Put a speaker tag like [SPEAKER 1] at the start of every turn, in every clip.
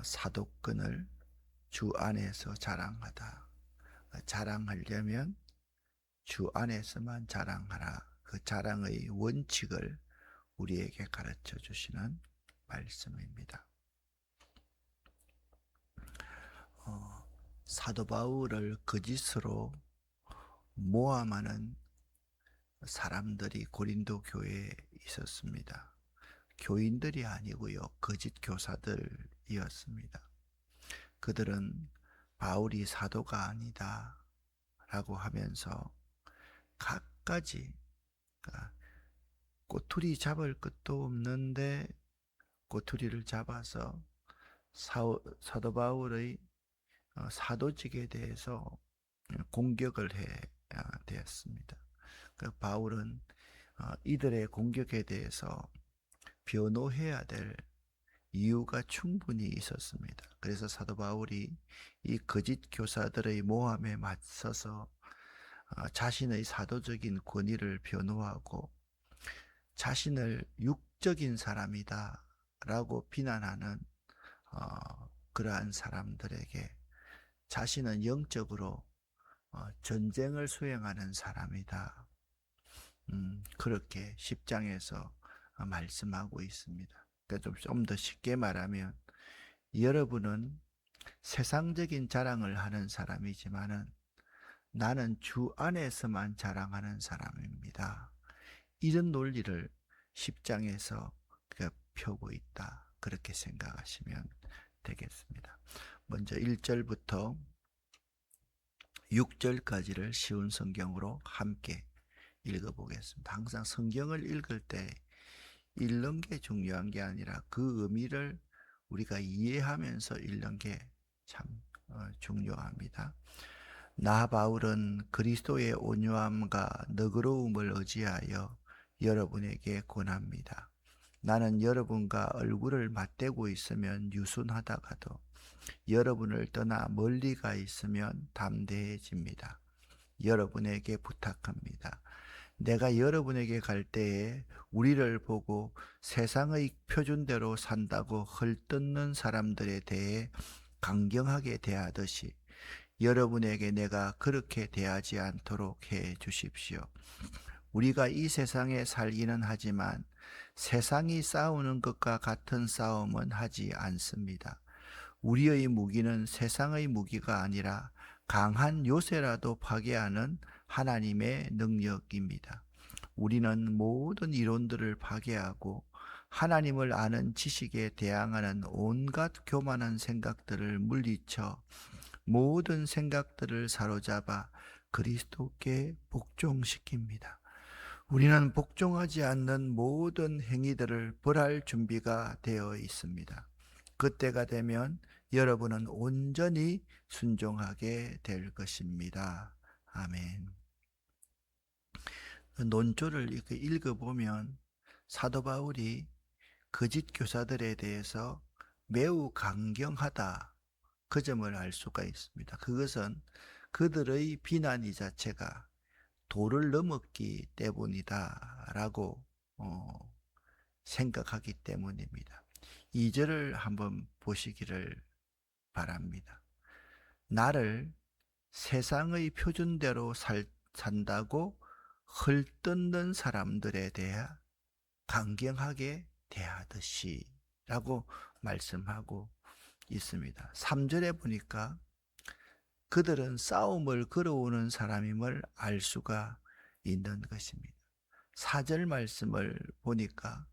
[SPEAKER 1] 사도권을 주 안에서 자랑하다. 자랑하려면 주 안에서만 자랑하라. 그 자랑의 원칙을 우리에게 가르쳐 주시는 말씀입니다. 사도 바울을 거짓으로 모함하는 사람들이 고린도 교회에 있었습니다. 교인들이 아니고요, 거짓 교사들이었습니다. 그들은 바울이 사도가 아니다 라고 하면서 갖가지 꼬투리 잡을 것도 없는데 꼬투리를 잡아서 사도 바울의 사도직에 대해서 공격을 해 되었습니다. 그 바울은 이들의 공격에 대해서 변호해야 될 이유가 충분히 있었습니다. 그래서 사도 바울이 이 거짓 교사들의 모함에 맞서서 자신의 사도적인 권위를 변호하고 자신을 육적인 사람이다 라고 비난하는 그러한 사람들에게 자신은 영적으로 전쟁을 수행하는 사람이다. 그렇게 10장에서 말씀하고 있습니다. 그러니까 좀 더 쉽게 말하면 여러분은 세상적인 자랑을 하는 사람이지만은 나는 주 안에서만 자랑하는 사람입니다. 이런 논리를 10장에서 펴고 있다. 그렇게 생각하시면 되겠습니다. 먼저 1절부터 6절까지를 쉬운 성경으로 함께 읽어보겠습니다. 항상 성경을 읽을 때 읽는 게 중요한 게 아니라 그 의미를 우리가 이해하면서 읽는 게 참 중요합니다. 나 바울은 그리스도의 온유함과 너그러움을 의지하여 여러분에게 권합니다. 나는 여러분과 얼굴을 맞대고 있으면 유순하다가도 여러분을 떠나 멀리 가 있으면 담대해집니다. 여러분에게 부탁합니다. 내가 여러분에게 갈 때에 우리를 보고 세상의 표준대로 산다고 헐뜯는 사람들에 대해 강경하게 대하듯이 여러분에게 내가 그렇게 대하지 않도록 해 주십시오. 우리가 이 세상에 살기는 하지만 세상이 싸우는 것과 같은 싸움은 하지 않습니다. 우리의 무기는 세상의 무기가 아니라 강한 요새라도 파괴하는 하나님의 능력입니다. 우리는 모든 이론들을 파괴하고 하나님을 아는 지식에 대항하는 온갖 교만한 생각들을 물리쳐 모든 생각들을 사로잡아 그리스도께 복종시킵니다. 우리는 복종하지 않는 모든 행위들을 벌할 준비가 되어 있습니다. 그때가 되면 여러분은 온전히 순종하게 될 것입니다. 아멘. 논조를 이렇게 읽어보면 사도 바울이 거짓 교사들에 대해서 매우 강경하다, 그 점을 알 수가 있습니다. 그것은 그들의 비난 이 자체가 도를 넘었기 때문이다 라고 생각하기 때문입니다. 2절을 한번 보시기를 바랍니다. 나를 세상의 표준대로 산다고 헐뜯는 사람들에 대해 강경하게 대하듯이 라고 말씀하고 있습니다. 3절에 보니까 그들은 싸움을 걸어오는 사람임을 알 수가 있는 것입니다. 4절 말씀을 보니까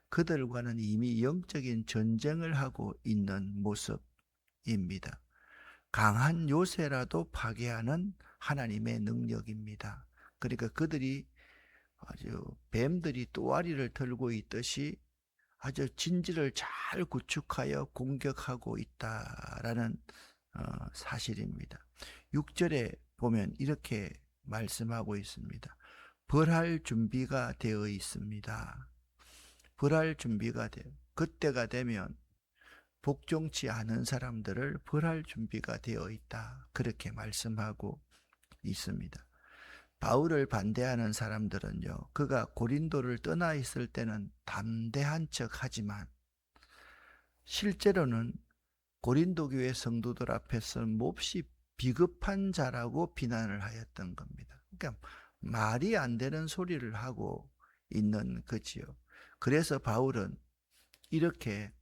[SPEAKER 1] 그들과는 이미 영적인 전쟁을 하고 있는 모습입니다. 강한 요새라도 파괴하는 하나님의 능력입니다. 그러니까 그들이 아주 뱀들이 또아리를 들고 있듯이 아주 진지를 잘 구축하여 공격하고 있다라는 사실입니다. 6절에 보면 이렇게 말씀하고 있습니다. 벌할 준비가 되어 있습니다. 벌할 준비가 그때가 되면 복종치 않은 사람들을 벌할 준비가 되어 있다. 그렇게 말씀하고 있습니다. 바울을 반대하는 사람들은요, 그가 고린도를 떠나 있을 때는 담대한 척 하지만 실제로는 고린도 교회 성도들 앞에서 몹시 비겁한 자라고 비난을 하였던 겁니다. 그러니까 말이 안 되는 소리를 하고 있는 거지요. 그래서 바울은 이렇게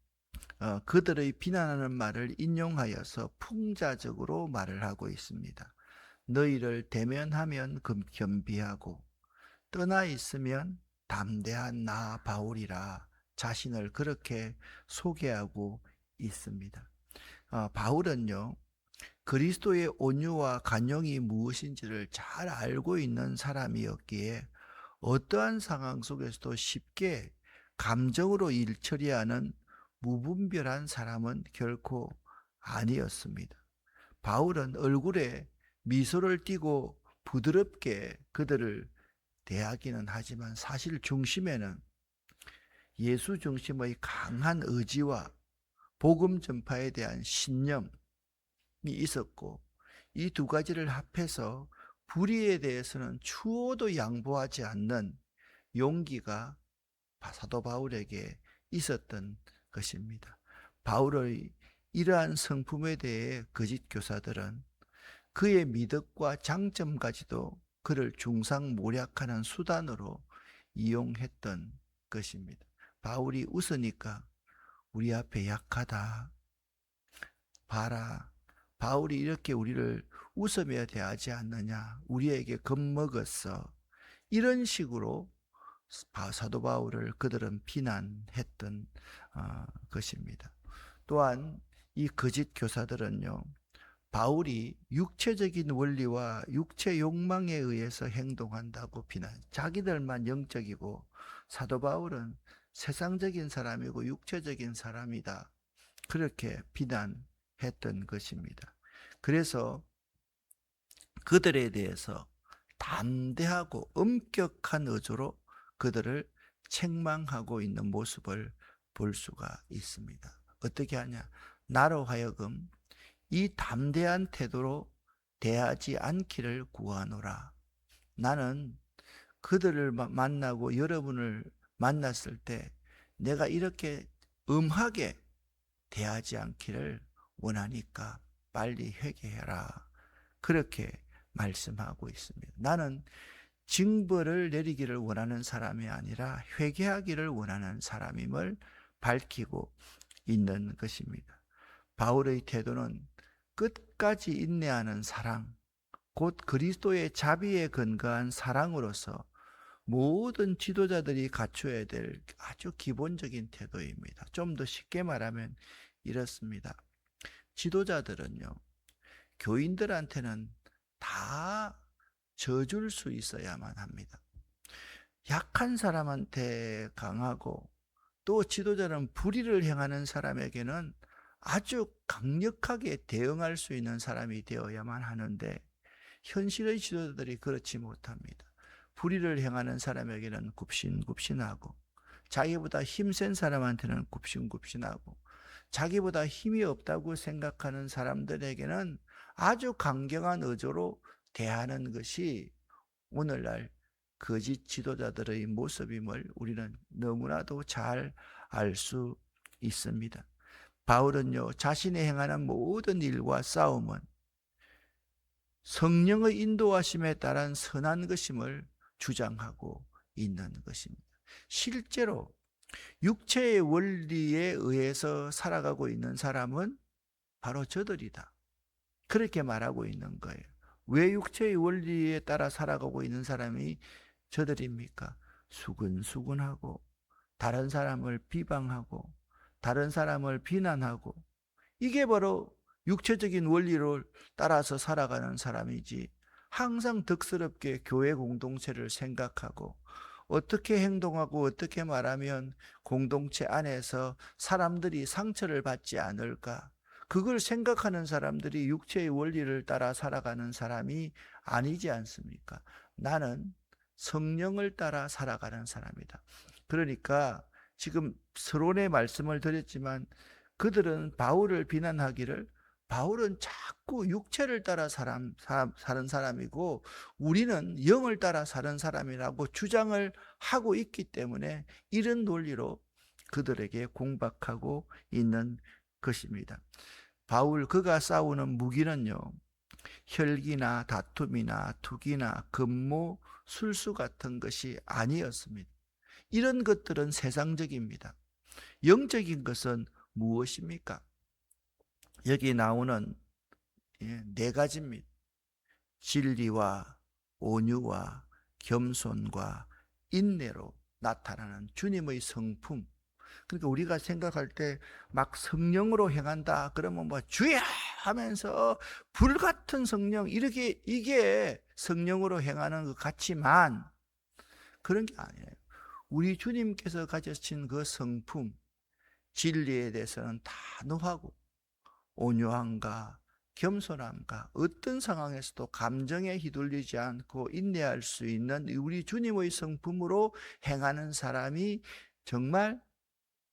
[SPEAKER 1] 그들의 비난하는 말을 인용하여서 풍자적으로 말을 하고 있습니다. 너희를 대면하면 겸비하고 떠나 있으면 담대한 나 바울이라 자신을 그렇게 소개하고 있습니다. 바울은요, 그리스도의 온유와 간용이 무엇인지를 잘 알고 있는 사람이었기에 어떠한 상황 속에서도 쉽게 감정으로 일 처리하는 무분별한 사람은 결코 아니었습니다. 바울은 얼굴에 미소를 띠고 부드럽게 그들을 대하기는 하지만 사실 중심에는 예수 중심의 강한 의지와 복음 전파에 대한 신념이 있었고, 이 두 가지를 합해서 불의에 대해서는 추호도 양보하지 않는 용기가 사도 바울에게 있었던 것입니다. 바울의 이러한 성품에 대해 거짓 교사들은 그의 미덕과 장점까지도 그를 중상모략하는 수단으로 이용했던 것입니다. 바울이 웃으니까 우리 앞에 약하다. 봐라. 바울이 이렇게 우리를 웃으며 대하지 않느냐. 우리에게 겁먹었어. 이런 식으로 사도 바울을 그들은 비난했던 것입니다. 또한 이 거짓 교사들은요, 바울이 육체적인 원리와 육체 욕망에 의해서 행동한다고 비난. 자기들만 영적이고 사도 바울은 세상적인 사람이고 육체적인 사람이다. 그렇게 비난했던 것입니다. 그래서 그들에 대해서 담대하고 엄격한 어조로 그들을 책망하고 있는 모습을 볼 수가 있습니다. 어떻게 하냐? 나로 하여금 이 담대한 태도로 대하지 않기를 구하노라. 나는 그들을 만나고 여러분을 만났을 때 내가 이렇게 엄하게 대하지 않기를 원하니까 빨리 회개해라. 그렇게 말씀하고 있습니다. 나는 징벌을 내리기를 원하는 사람이 아니라 회개하기를 원하는 사람임을 밝히고 있는 것입니다. 바울의 태도는 끝까지 인내하는 사랑, 곧 그리스도의 자비에 근거한 사랑으로서 모든 지도자들이 갖춰야 될 아주 기본적인 태도입니다. 좀 더 쉽게 말하면 이렇습니다. 지도자들은요, 교인들한테는 다 져줄 수 있어야만 합니다. 약한 사람한테 강하고 또 지도자는 불의를 행하는 사람에게는 아주 강력하게 대응할 수 있는 사람이 되어야만 하는데 현실의 지도자들이 그렇지 못합니다. 불의를 행하는 사람에게는 굽신굽신하고 자기보다 힘센 사람한테는 굽신굽신하고 자기보다 힘이 없다고 생각하는 사람들에게는 아주 강경한 어조로 대하는 것이 오늘날 거짓 지도자들의 모습임을 우리는 너무나도 잘 알 수 있습니다. 바울은요, 자신이 행하는 모든 일과 싸움은 성령의 인도하심에 따른 선한 것임을 주장하고 있는 것입니다. 실제로 육체의 원리에 의해서 살아가고 있는 사람은 바로 저들이다. 그렇게 말하고 있는 거예요. 왜 육체의 원리에 따라 살아가고 있는 사람이 저들입니까? 수근수근하고 다른 사람을 비방하고 다른 사람을 비난하고 이게 바로 육체적인 원리를 따라서 살아가는 사람이지 항상 덕스럽게 교회 공동체를 생각하고 어떻게 행동하고 어떻게 말하면 공동체 안에서 사람들이 상처를 받지 않을까? 그걸 생각하는 사람들이 육체의 원리를 따라 살아가는 사람이 아니지 않습니까? 나는 성령을 따라 살아가는 사람이다. 그러니까 지금 서론의 말씀을 드렸지만 그들은 바울을 비난하기를 바울은 자꾸 육체를 따라 사는 사람이고 우리는 영을 따라 사는 사람이라고 주장을 하고 있기 때문에 이런 논리로 그들에게 공박하고 있는 것입니다. 바울 그가 싸우는 무기는요, 혈기나 다툼이나 투기나 급모, 술수 같은 것이 아니었습니다. 이런 것들은 세상적입니다. 영적인 것은 무엇입니까? 여기 나오는 네 가지입니다. 진리와 온유와 겸손과 인내로 나타나는 주님의 성품. 그러니까 우리가 생각할 때 막 성령으로 행한다 그러면 뭐 주야 하면서 불같은 성령, 이렇게 이게 성령으로 행하는 것 같지만 그런 게 아니에요. 우리 주님께서 가지신 그 성품, 진리에 대해서는 단호하고 온유함과 겸손함과 어떤 상황에서도 감정에 휘둘리지 않고 인내할 수 있는 우리 주님의 성품으로 행하는 사람이 정말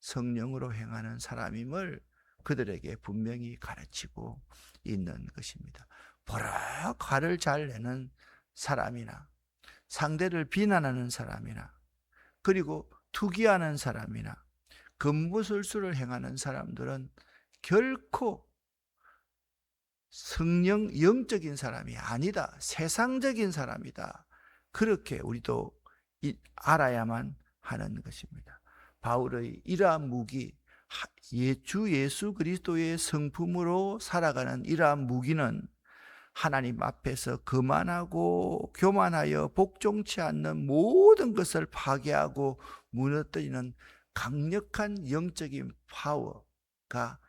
[SPEAKER 1] 성령으로 행하는 사람임을 그들에게 분명히 가르치고 있는 것입니다. 버럭 화를 잘 내는 사람이나 상대를 비난하는 사람이나 그리고 투기하는 사람이나 금무술수를 행하는 사람들은 결코 성령, 영적인 사람이 아니다. 세상적인 사람이다. 그렇게 우리도 알아야만 하는 것입니다. 바울의 이러한 무기, 주 예수 그리스도의 성품으로 살아가는 이러한 무기는 하나님 앞에서 거만하고 교만하여 복종치 않는 모든 것을 파괴하고 무너뜨리는 강력한 영적인 파워가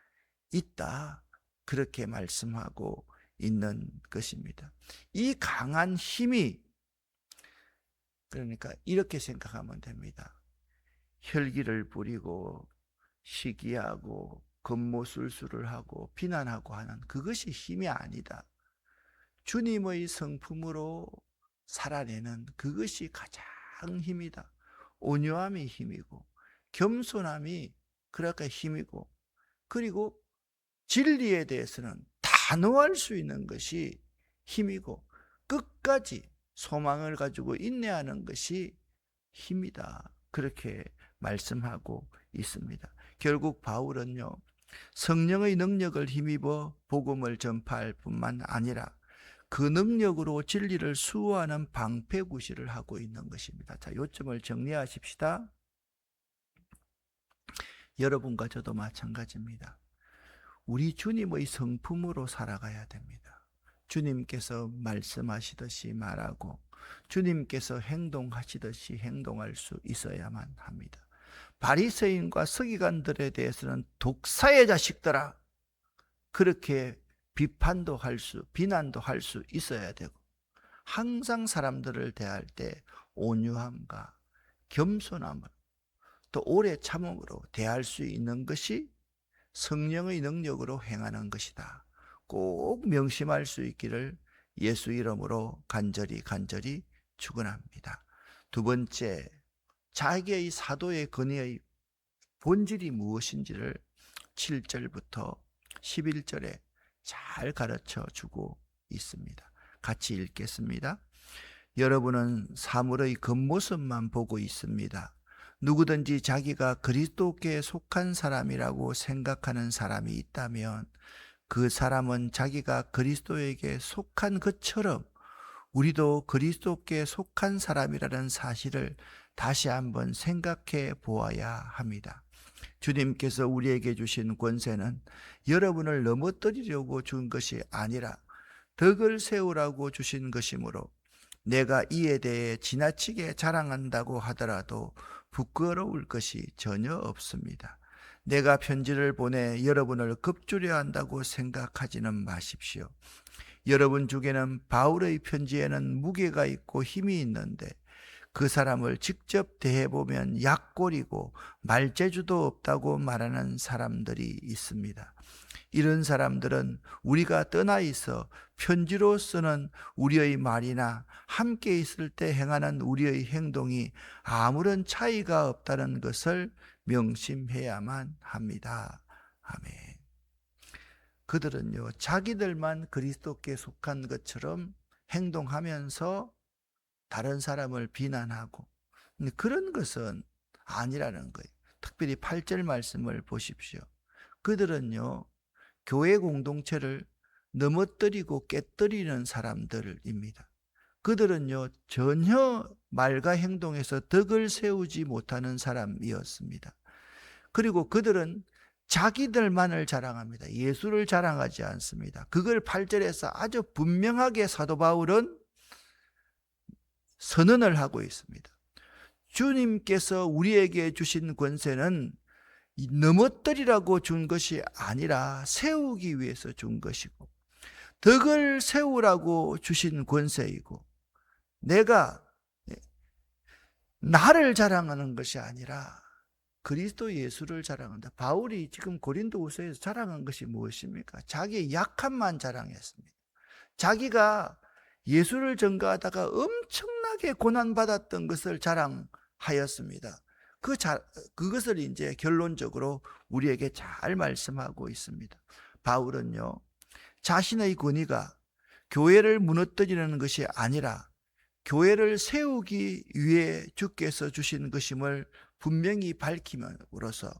[SPEAKER 1] 있다. 그렇게 말씀하고 있는 것입니다. 이 강한 힘이, 그러니까 이렇게 생각하면 됩니다. 혈기를 부리고 시기하고 겉모술수를 하고 비난하고 하는 그것이 힘이 아니다. 주님의 성품으로 살아내는 그것이 가장 힘이다. 온유함이 힘이고 겸손함이 그러니까 힘이고, 그리고 진리에 대해서는 단호할 수 있는 것이 힘이고 끝까지 소망을 가지고 인내하는 것이 힘이다. 그렇게 말씀하고 있습니다. 결국 바울은요, 성령의 능력을 힘입어 복음을 전파할 뿐만 아니라 그 능력으로 진리를 수호하는 방패구실을 하고 있는 것입니다. 자, 요점을 정리하십시다. 여러분과 저도 마찬가지입니다. 우리 주님의 성품으로 살아가야 됩니다. 주님께서 말씀하시듯이 말하고 주님께서 행동하시듯이 행동할 수 있어야만 합니다. 바리새인과 서기관들에 대해서는 독사의 자식들아, 그렇게 비판도 할 수, 비난도 할 수 있어야 되고, 항상 사람들을 대할 때 온유함과 겸손함을 또 오래 참음으로 대할 수 있는 것이 성령의 능력으로 행하는 것이다. 꼭 명심할 수 있기를 예수 이름으로 간절히 축원합니다. 두 번째, 자기의 사도의 권위의 본질이 무엇인지를 7절부터 11절에 잘 가르쳐 주고 있습니다. 같이 읽겠습니다. 여러분은 사물의 겉모습만 보고 있습니다. 누구든지 자기가 그리스도께 속한 사람이라고 생각하는 사람이 있다면 그 사람은 자기가 그리스도에게 속한 것처럼 우리도 그리스도께 속한 사람이라는 사실을 다시 한번 생각해 보아야 합니다. 주님께서 우리에게 주신 권세는 여러분을 넘어뜨리려고 준 것이 아니라 덕을 세우라고 주신 것이므로 내가 이에 대해 지나치게 자랑한다고 하더라도 부끄러울 것이 전혀 없습니다. 내가 편지를 보내 여러분을 급주려 한다고 생각하지는 마십시오. 여러분 중에는 바울의 편지에는 무게가 있고 힘이 있는데 그 사람을 직접 대해보면 약골이고 말재주도 없다고 말하는 사람들이 있습니다. 이런 사람들은 우리가 떠나 있어 편지로 쓰는 우리의 말이나 함께 있을 때 행하는 우리의 행동이 아무런 차이가 없다는 것을 명심해야만 합니다. 아멘. 그들은요, 자기들만 그리스도께 속한 것처럼 행동하면서 다른 사람을 비난하고, 그런 것은 아니라는 거예요. 특별히 8절 말씀을 보십시오. 그들은요, 교회 공동체를 넘어뜨리고 깨뜨리는 사람들입니다. 그들은요, 전혀 말과 행동에서 덕을 세우지 못하는 사람이었습니다. 그리고 그들은 자기들만을 자랑합니다. 예수를 자랑하지 않습니다. 그걸 8절에서 아주 분명하게 사도 바울은 선언을 하고 있습니다. 주님께서 우리에게 주신 권세는 넘어뜨리라고 준 것이 아니라 세우기 위해서 준 것이고, 덕을 세우라고 주신 권세이고, 내가 나를 자랑하는 것이 아니라 그리스도 예수를 자랑한다. 바울이 지금 고린도후서에서 자랑한 것이 무엇입니까? 자기의 약함만 자랑했습니다. 자기가 예수를 전가하다가 엄청나게 고난받았던 것을 자랑하였습니다. 그것을 이제 결론적으로 우리에게 잘 말씀하고 있습니다. 바울은요, 자신의 권위가 교회를 무너뜨리는 것이 아니라 교회를 세우기 위해 주께서 주신 것임을 분명히 밝힘으로써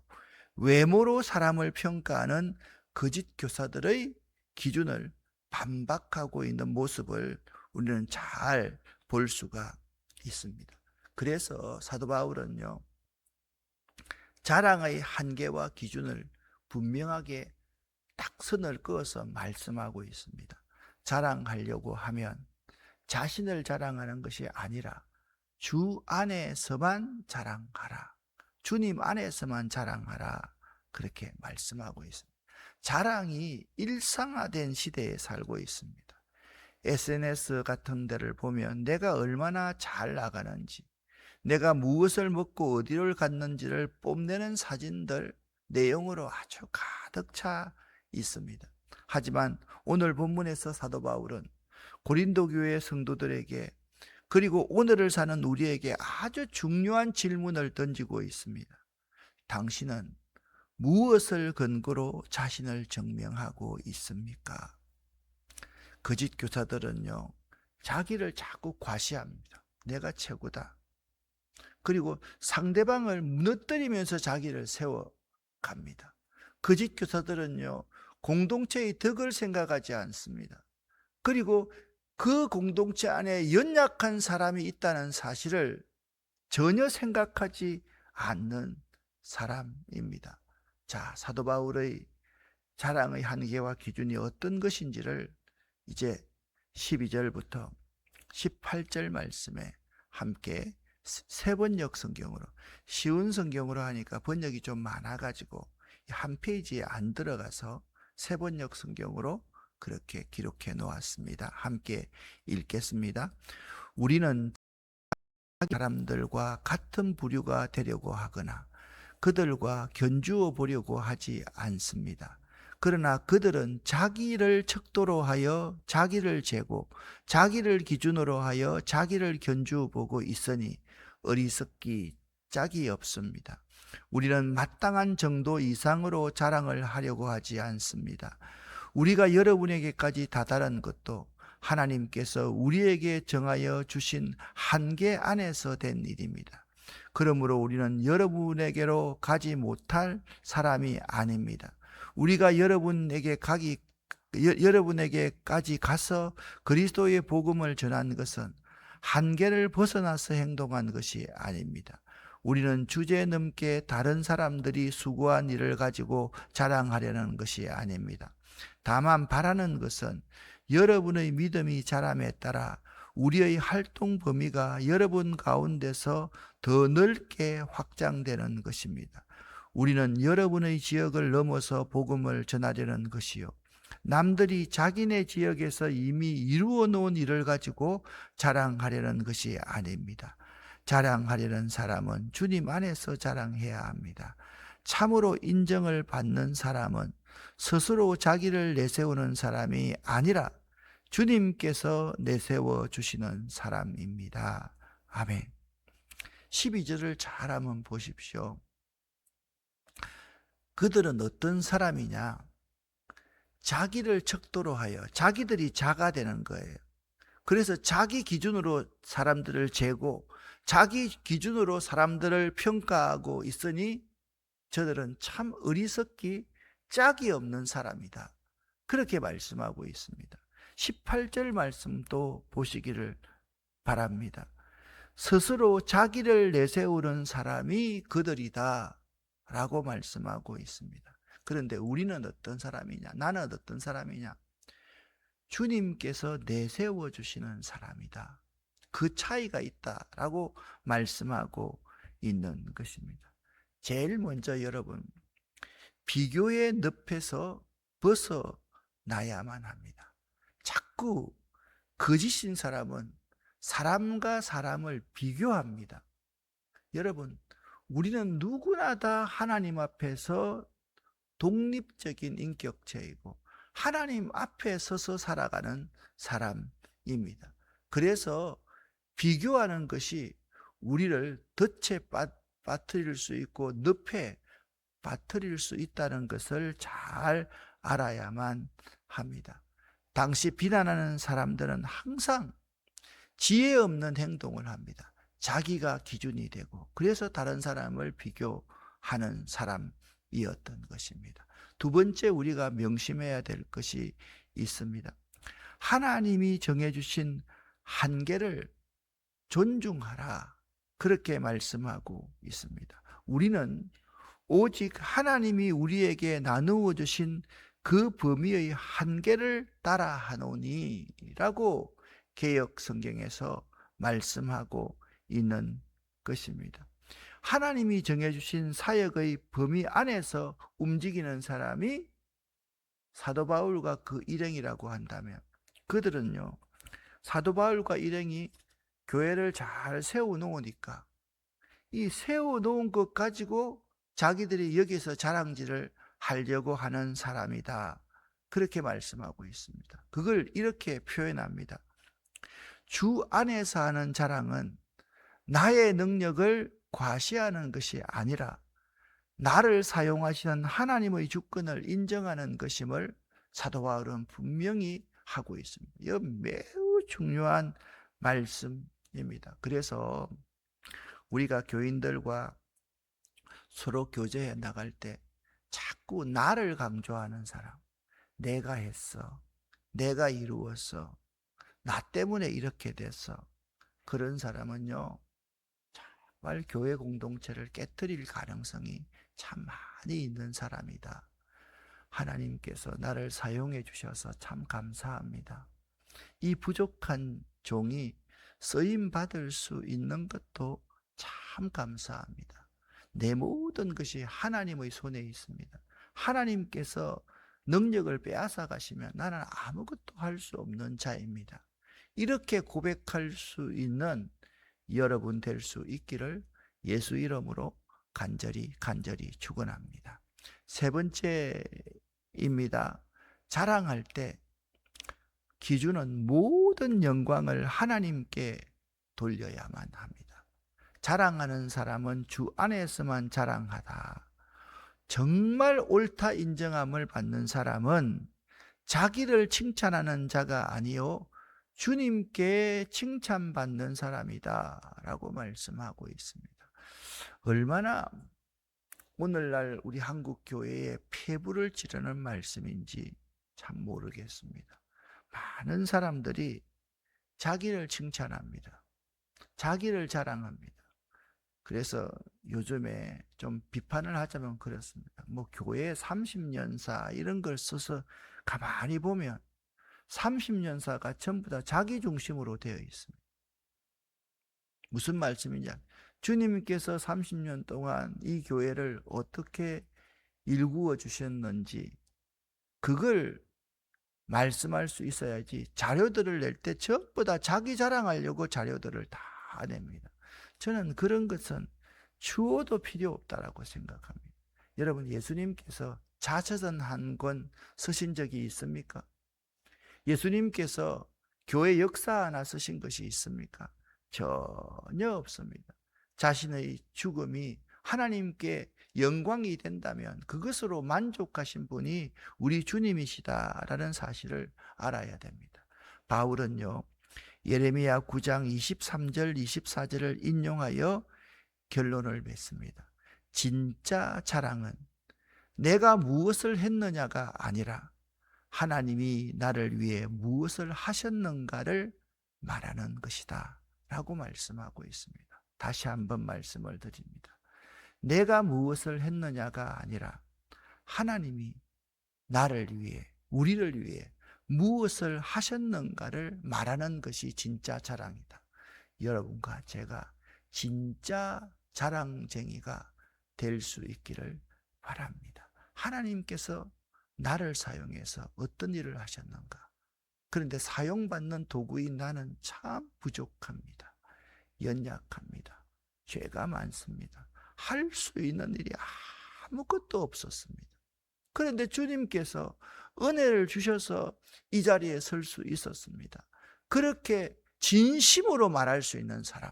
[SPEAKER 1] 외모로 사람을 평가하는 거짓 교사들의 기준을 반박하고 있는 모습을 우리는 잘 볼 수가 있습니다. 그래서 사도 바울은요, 자랑의 한계와 기준을 분명하게 딱 선을 그어서 말씀하고 있습니다. 자랑하려고 하면 자신을 자랑하는 것이 아니라 주 안에서만 자랑하라. 주님 안에서만 자랑하라. 그렇게 말씀하고 있습니다. 자랑이 일상화된 시대에 살고 있습니다. SNS 같은 데를 보면 내가 얼마나 잘 나가는지, 내가 무엇을 먹고 어디를 갔는지를 뽐내는 사진들, 내용으로 아주 가득 차 있습니다. 하지만 오늘 본문에서 사도 바울은 고린도 교회 성도들에게, 그리고 오늘을 사는 우리에게 아주 중요한 질문을 던지고 있습니다. 당신은 무엇을 근거로 자신을 증명하고 있습니까? 거짓 교사들은요, 자기를 자꾸 과시합니다. 내가 최고다. 그리고 상대방을 무너뜨리면서 자기를 세워갑니다. 거짓 교사들은요, 공동체의 덕을 생각하지 않습니다. 그리고 그 공동체 안에 연약한 사람이 있다는 사실을 전혀 생각하지 않는 사람입니다. 자, 사도 바울의 자랑의 한계와 기준이 어떤 것인지를 이제 12절부터 18절 말씀에 함께 세 번역 성경으로, 쉬운 성경으로 하니까 번역이 좀 많아가지고 한 페이지에 안 들어가서 세 번역 성경으로 그렇게 기록해 놓았습니다. 함께 읽겠습니다. 우리는 사람들과 같은 부류가 되려고 하거나 그들과 견주어 보려고 하지 않습니다. 그러나 그들은 자기를 척도로 하여 자기를 재고 자기를 기준으로 하여 자기를 견주어 보고 있으니 어리석기 짝이 없습니다. 우리는 마땅한 정도 이상으로 자랑을 하려고 하지 않습니다. 우리가 여러분에게까지 다다른 것도 하나님께서 우리에게 정하여 주신 한계 안에서 된 일입니다. 그러므로 우리는 여러분에게로 가지 못할 사람이 아닙니다. 우리가 여러분에게까지 가서 그리스도의 복음을 전한 것은 한계를 벗어나서 행동한 것이 아닙니다. 우리는 주제넘게 다른 사람들이 수고한 일을 가지고 자랑하려는 것이 아닙니다. 다만 바라는 것은 여러분의 믿음이 자람에 따라 우리의 활동 범위가 여러분 가운데서 더 넓게 확장되는 것입니다. 우리는 여러분의 지역을 넘어서 복음을 전하려는 것이요, 남들이 자기네 지역에서 이미 이루어 놓은 일을 가지고 자랑하려는 것이 아닙니다. 자랑하려는 사람은 주님 안에서 자랑해야 합니다. 참으로 인정을 받는 사람은 스스로 자기를 내세우는 사람이 아니라 주님께서 내세워 주시는 사람입니다. 아멘. 12절을 잘 한번 보십시오. 그들은 어떤 사람이냐? 자기를 척도로 하여 자기들이 자가 되는 거예요. 그래서 자기 기준으로 사람들을 재고 자기 기준으로 사람들을 평가하고 있으니 저들은 참 어리석기 짝이 없는 사람이다. 그렇게 말씀하고 있습니다. 18절 말씀도 보시기를 바랍니다. 스스로 자기를 내세우는 사람이 그들이다 라고 말씀하고 있습니다. 그런데 우리는 어떤 사람이냐? 나는 어떤 사람이냐? 주님께서 내세워 주시는 사람이다. 그 차이가 있다라고 말씀하고 있는 것입니다. 제일 먼저 여러분, 비교의 늪에서 벗어나야만 합니다. 자꾸 거짓인 사람은 사람과 사람을 비교합니다. 여러분, 우리는 누구나 다 하나님 앞에서 독립적인 인격체이고 하나님 앞에 서서 살아가는 사람입니다. 그래서 비교하는 것이 우리를 덫에 빠뜨릴 수 있고 늪에 빠뜨릴 수 있다는 것을 잘 알아야만 합니다. 당시 비난하는 사람들은 항상 지혜 없는 행동을 합니다. 자기가 기준이 되고 그래서 다른 사람을 비교하는 사람이었던 것입니다. 두 번째, 우리가 명심해야 될 것이 있습니다. 하나님이 정해주신 한계를 존중하라, 그렇게 말씀하고 있습니다. 우리는 오직 하나님이 우리에게 나누어 주신 그 범위의 한계를 따라하노니 라고 개역 성경에서 말씀하고 있는 것입니다. 하나님이 정해주신 사역의 범위 안에서 움직이는 사람이 사도 바울과 그 일행이라고 한다면, 그들은요, 사도 바울과 일행이 교회를 잘 세워놓으니까 이 세워놓은 것 가지고 자기들이 여기서 자랑질을 하려고 하는 사람이다, 그렇게 말씀하고 있습니다. 그걸 이렇게 표현합니다. 주 안에서 하는 자랑은 나의 능력을 과시하는 것이 아니라 나를 사용하시는 하나님의 주권을 인정하는 것임을 사도 바울은 분명히 하고 있습니다. 이거 매우 중요한 말씀입니다. 그래서 우리가 교인들과 서로 교제해 나갈 때 자꾸 나를 강조하는 사람, 내가 했어, 내가 이루었어, 나 때문에 이렇게 됐어, 그런 사람은요 정말 교회 공동체를 깨뜨릴 가능성이 참 많이 있는 사람이다. 하나님께서 나를 사용해 주셔서 참 감사합니다. 이 부족한 종이 쓰임 받을 수 있는 것도 참 감사합니다. 내 모든 것이 하나님의 손에 있습니다. 하나님께서 능력을 빼앗아 가시면 나는 아무것도 할 수 없는 자입니다. 이렇게 고백할 수 있는 여러분 될 수 있기를 예수 이름으로 간절히 축원합니다. 세 번째입니다. 자랑할 때 기준은 모든 영광을 하나님께 돌려야만 합니다. 자랑하는 사람은 주 안에서만 자랑하다. 정말 옳다 인정함을 받는 사람은 자기를 칭찬하는 자가 아니요 주님께 칭찬받는 사람이다 라고 말씀하고 있습니다. 얼마나 오늘날 우리 한국 교회에 폐부를 지르는 말씀인지 참 모르겠습니다. 많은 사람들이 자기를 칭찬합니다. 자기를 자랑합니다. 그래서 요즘에 좀 비판을 하자면 그렇습니다. 뭐 교회 30년사 이런 걸 써서 가만히 보면 30년사가 전부 다 자기 중심으로 되어 있습니다. 무슨 말씀이냐? 주님께서 30년 동안 이 교회를 어떻게 일구어 주셨는지 그걸 말씀할 수 있어야지, 자료들을 낼 때 전부 다 자기 자랑하려고 자료들을 다 냅니다. 저는 그런 것은 추호도 필요 없다라고 생각합니다. 여러분, 예수님께서 자서전 한 권 쓰신 적이 있습니까? 예수님께서 교회 역사 하나 쓰신 것이 있습니까? 전혀 없습니다. 자신의 죽음이 하나님께 영광이 된다면 그것으로 만족하신 분이 우리 주님이시다라는 사실을 알아야 됩니다. 바울은요, 예레미야 9장 23절 24절을 인용하여 결론을 맺습니다. 진짜 자랑은 내가 무엇을 했느냐가 아니라 하나님이 나를 위해 무엇을 하셨는가를 말하는 것이다 라고 말씀하고 있습니다. 다시 한번 말씀을 드립니다. 내가 무엇을 했느냐가 아니라 하나님이 나를 위해, 우리를 위해 무엇을 하셨는가를 말하는 것이 진짜 자랑이다. 여러분과 제가 진짜 자랑쟁이가 될 수 있기를 바랍니다. 하나님께서 나를 사용해서 어떤 일을 하셨는가? 그런데 사용받는 도구인 나는 참 부족합니다. 연약합니다. 죄가 많습니다. 할 수 있는 일이 아무것도 없었습니다. 그런데 주님께서 은혜를 주셔서 이 자리에 설 수 있었습니다. 그렇게 진심으로 말할 수 있는 사람,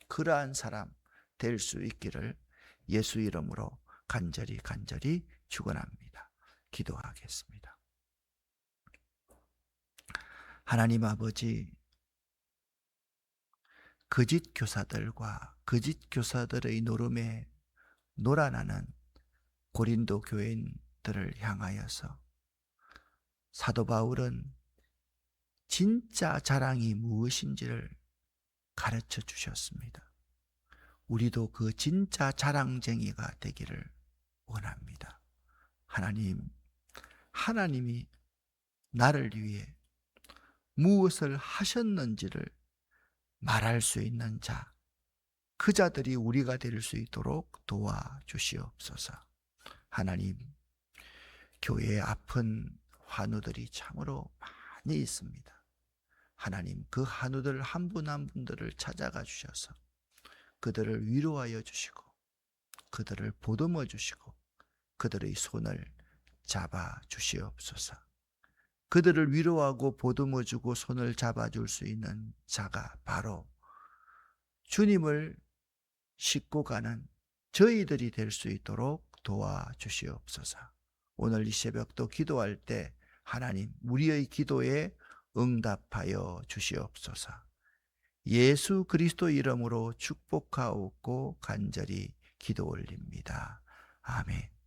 [SPEAKER 1] 그러한 사람 될 수 있기를 예수 이름으로 간절히 축원합니다. 기도하겠습니다. 하나님 아버지, 거짓 교사들과 거짓 교사들의 노름에 놀아나는 고린도 교인들을 향하여서 사도 바울은 진짜 자랑이 무엇인지를 가르쳐 주셨습니다. 우리도 그 진짜 자랑쟁이가 되기를 원합니다. 하나님이 나를 위해 무엇을 하셨는지를 말할 수 있는 자, 그 자들이 우리가 될 수 있도록 도와주시옵소서. 하나님, 교회에 아픈 환우들이 참으로 많이 있습니다. 하나님, 그 환우들 한 분 한 분들을 찾아가 주셔서 그들을 위로하여 주시고 그들을 보듬어 주시고 그들의 손을 잡아 주시옵소서. 그들을 위로하고 보듬어 주고 손을 잡아 줄 수 있는 자가 바로 주님을 싣고 가는 저희들이 될 수 있도록 도와주시옵소서. 오늘 이 새벽도 기도할 때 하나님, 우리의 기도에 응답하여 주시옵소서. 예수 그리스도 이름으로 축복하옵고 간절히 기도 올립니다. 아멘.